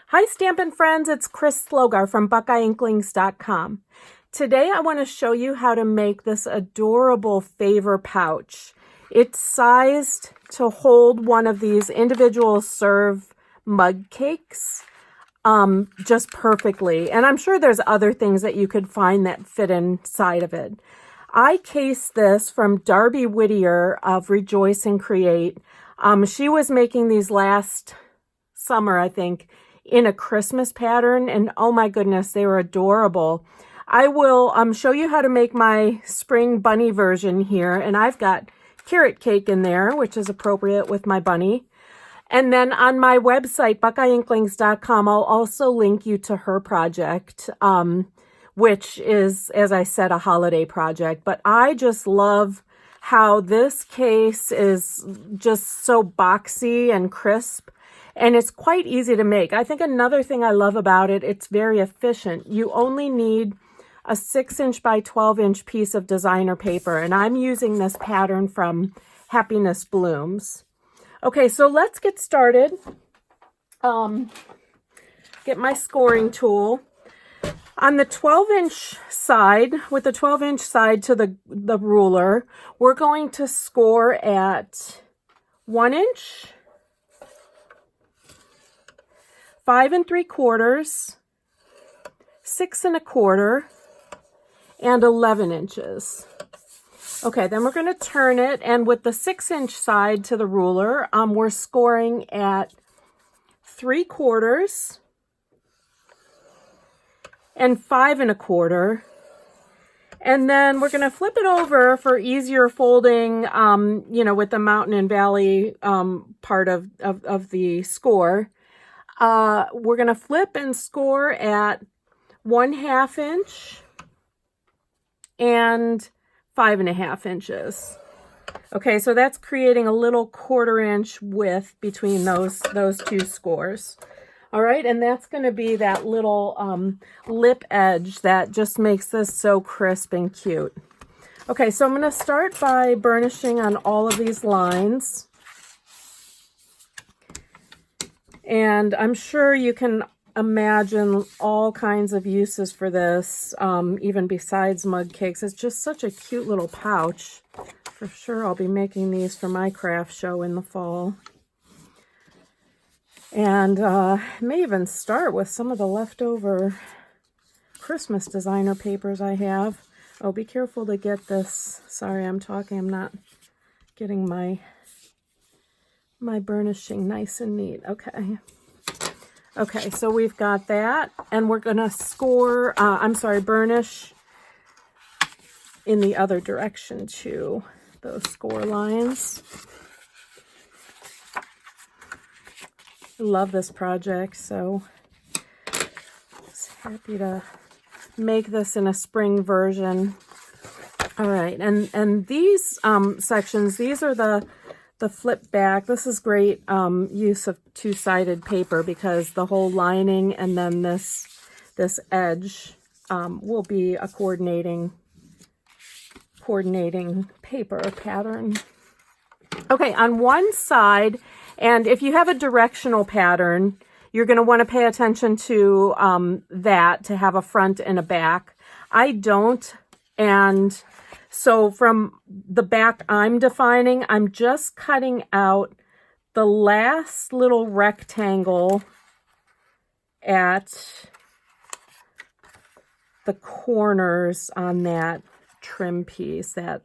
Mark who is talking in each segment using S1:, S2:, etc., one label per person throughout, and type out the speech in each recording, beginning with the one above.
S1: Hi Stampin' friends, it's Chris Slogar from BuckeyeInklings.com. Today I want to show you how to make this adorable favor pouch. It's sized to hold one of these individual serve mug cakes just perfectly. And I'm sure there's other things that you could find that fit inside of it. I cased this from Darby Whittier of Rejoice and Create. She was making these last summer, I think, in a Christmas pattern, and oh my goodness, they were adorable. I will show you how to make my spring bunny version here, and I've got carrot cake in there, which is appropriate with my bunny. And then on my website, BuckeyeInklings.com, I'll also link you to her project, which is, as I said, a holiday project. But I just love how this case is just so boxy and crisp. And it's quite easy to make. I think another thing I love about it, it's very efficient. You only need a 6-inch by 12-inch piece of designer paper. And I'm using this pattern from Happiness Blooms. Okay, so let's get started. Get my scoring tool. On the 12-inch side, with the 12-inch side to the ruler, we're going to score at 1 inch, 5 3/4, 6 1/4, and 11 inches. Okay, then we're going to turn it, and with the 6-inch side to the ruler, we're scoring at 3/4 and 5 1/4. And then we're going to flip it over for easier folding, with the mountain and valley part of the score. We're going to flip and score at 1/2 inch and 5 1/2 inches. Okay, so that's creating a little 1/4 inch width between those two scores. All right, and that's going to be that little lip edge that just makes this so crisp and cute. Okay, so I'm going to start by burnishing on all of these lines. And I'm sure you can imagine all kinds of uses for this, even besides mug cakes. It's just such a cute little pouch. For sure I'll be making these for my craft show in the fall. And may even start with some of the leftover Christmas designer papers I have. Oh, be careful to get this. Sorry, I'm talking. I'm not getting my burnishing nice and neat. Okay. Okay, so we've got that, and we're going to score, burnish in the other direction too, those score lines. I love this project, so I'm happy to make this in a spring version. All right, and these sections, these are the flip back. This is great use of two-sided paper because the whole lining and then this edge will be a coordinating paper pattern. Okay, on one side, and if you have a directional pattern, you're going to want to pay attention to that to have a front and a back. I don't, and so from the back I'm defining, I'm just cutting out the last little rectangle at the corners on that trim piece, that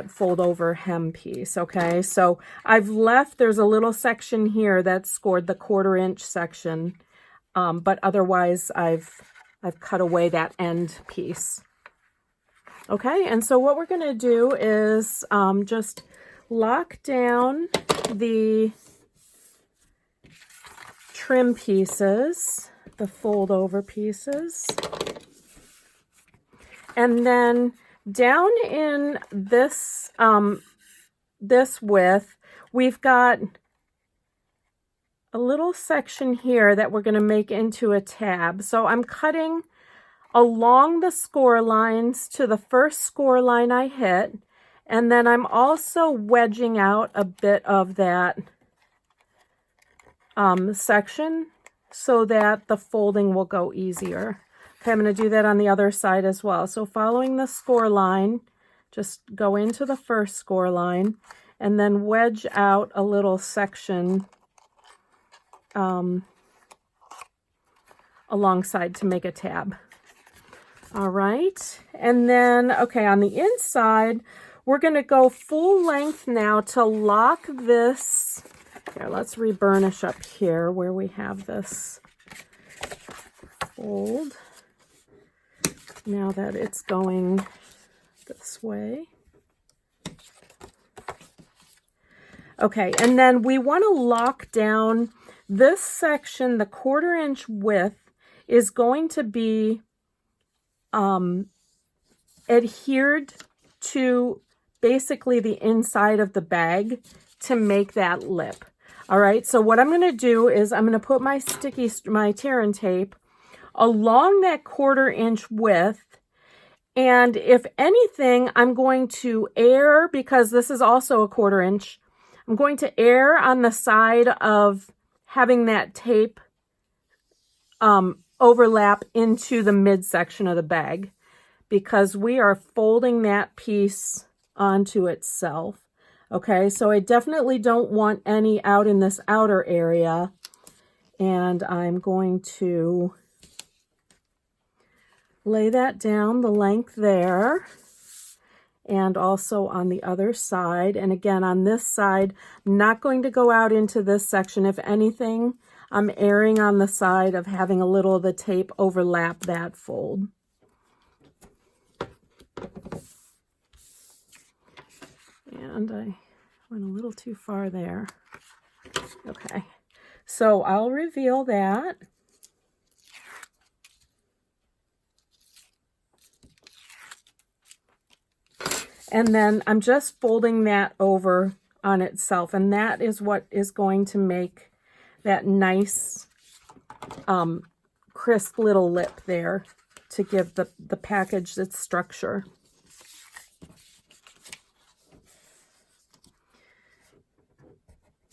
S1: fold over hem piece. Okay, so I've left, there's a little section here that scored the 1/4 inch section, but otherwise I've cut away that end piece. Okay, and so what we're going to do is just lock down the trim pieces, the fold over pieces, and then down in this this width, we've got a little section here that we're going to make into a tab. So I'm cutting along the score lines to the first score line I hit, and then I'm also wedging out a bit of that section so that the folding will go easier. Okay, I'm going to do that on the other side as well. So following the score line, just go into the first score line and then wedge out a little section alongside to make a tab. All right, and then, okay, on the inside, we're going to go full length now to lock this. Here, let's reburnish up here where we have this fold. Now that it's going this way. Okay, and then we want to lock down this section. The 1/4 inch width is going to be adhered to basically the inside of the bag to make that lip. All right, so what I'm going to do is I'm going to put my tear and tape along that 1/4 inch width. And if anything, I'm going to err, because this is also a 1/4 inch, I'm going to err on the side of having that tape overlap into the midsection of the bag, because we are folding that piece onto itself. Okay, so I definitely don't want any out in this outer area, and I'm going to lay that down the length there, and also on the other side. And again, on this side, I'm not going to go out into this section. If anything, I'm erring on the side of having a little of the tape overlap that fold. And I went a little too far there. Okay, so I'll reveal that. And then I'm just folding that over on itself, and that is what is going to make that nice crisp little lip there to give the package its structure.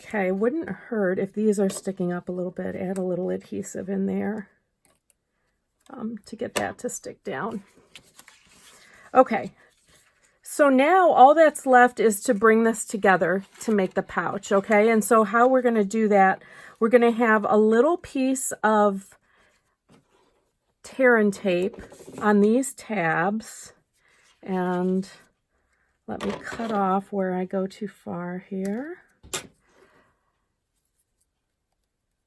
S1: Okay, wouldn't hurt if these are sticking up a little bit, add a little adhesive in there to get that to stick down. Okay. So now all that's left is to bring this together to make the pouch, okay? And so how we're going to do that, we're going to have a little piece of tear and tape on these tabs. And let me cut off where I go too far here.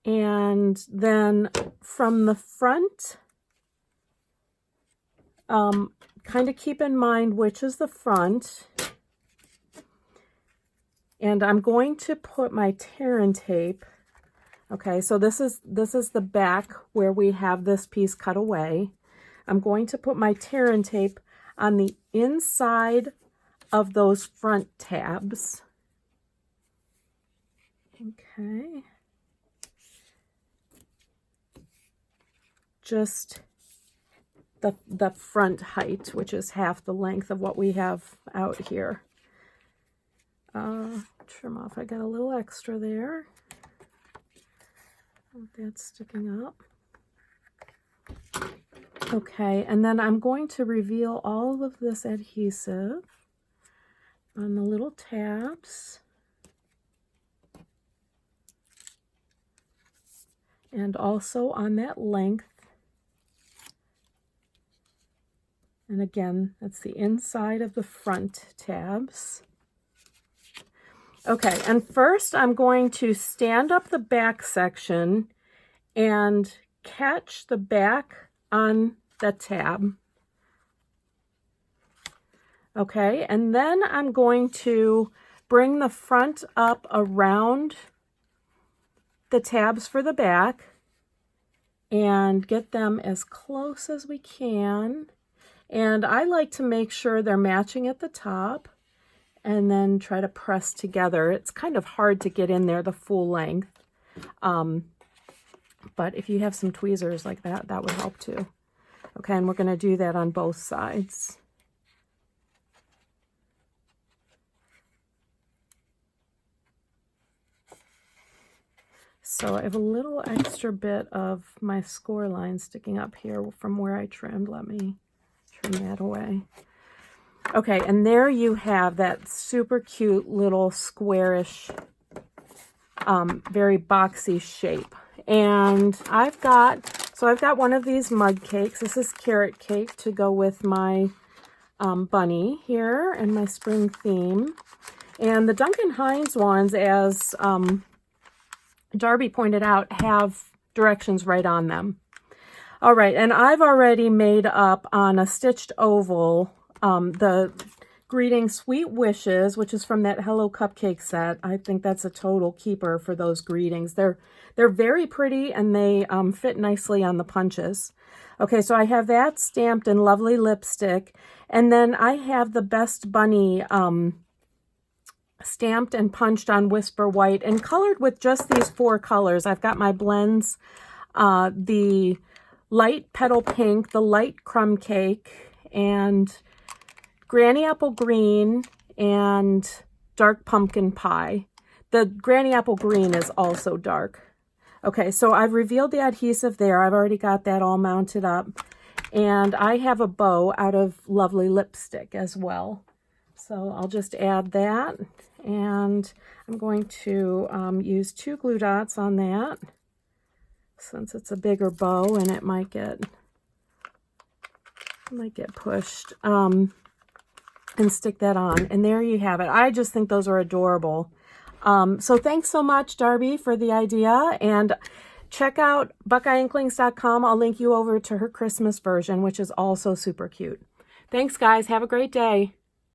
S1: And then from the front, kind of keep in mind which is the front. And I'm going to put my tear and tape. Okay, so this is the back where we have this piece cut away. I'm going to put my tear and tape on the inside of those front tabs. Okay. Just the front height, which is half the length of what we have out here. Trim off, I got a little extra there. That's sticking up. Okay, and then I'm going to reveal all of this adhesive on the little tabs. And also on that length. And again, that's the inside of the front tabs. Okay, and first I'm going to stand up the back section and catch the back on the tab. Okay, and then I'm going to bring the front up around the tabs for the back and get them as close as we can. And I like to make sure they're matching at the top and then try to press together. It's kind of hard to get in there the full length. But if you have some tweezers like that, that would help too. Okay, and we're going to do that on both sides. So I have a little extra bit of my score line sticking up here from where I trimmed. Let me trim that away. Okay, and there you have that super cute little squarish, very boxy shape. And I've got one of these mud cakes. This is carrot cake to go with my bunny here and my spring theme. And the Duncan Hines ones, as Darby pointed out, have directions right on them. All right, and I've already made up on a stitched oval the Greeting Sweet Wishes, which is from that Hello Cupcake set. I think that's a total keeper for those greetings. They're very pretty, and they fit nicely on the punches. Okay, so I have that stamped in lovely lipstick, and then I have the Best Bunny stamped and punched on Whisper White and colored with just these 4 colors. I've got my blends, the light petal pink, the light crumb cake, and Granny Apple Green, and dark pumpkin pie. The Granny Apple Green is also dark. Okay, so I've revealed the adhesive there. I've already got that all mounted up. And I have a bow out of lovely lipstick as well. So I'll just add that. And I'm going to use 2 glue dots on that, since it's a bigger bow and it might get pushed. And stick that on. And there you have it. I just think those are adorable. So thanks so much, Darby, for the idea. And check out BuckeyeInklings.com. I'll link you over to her Christmas version, which is also super cute. Thanks, guys. Have a great day.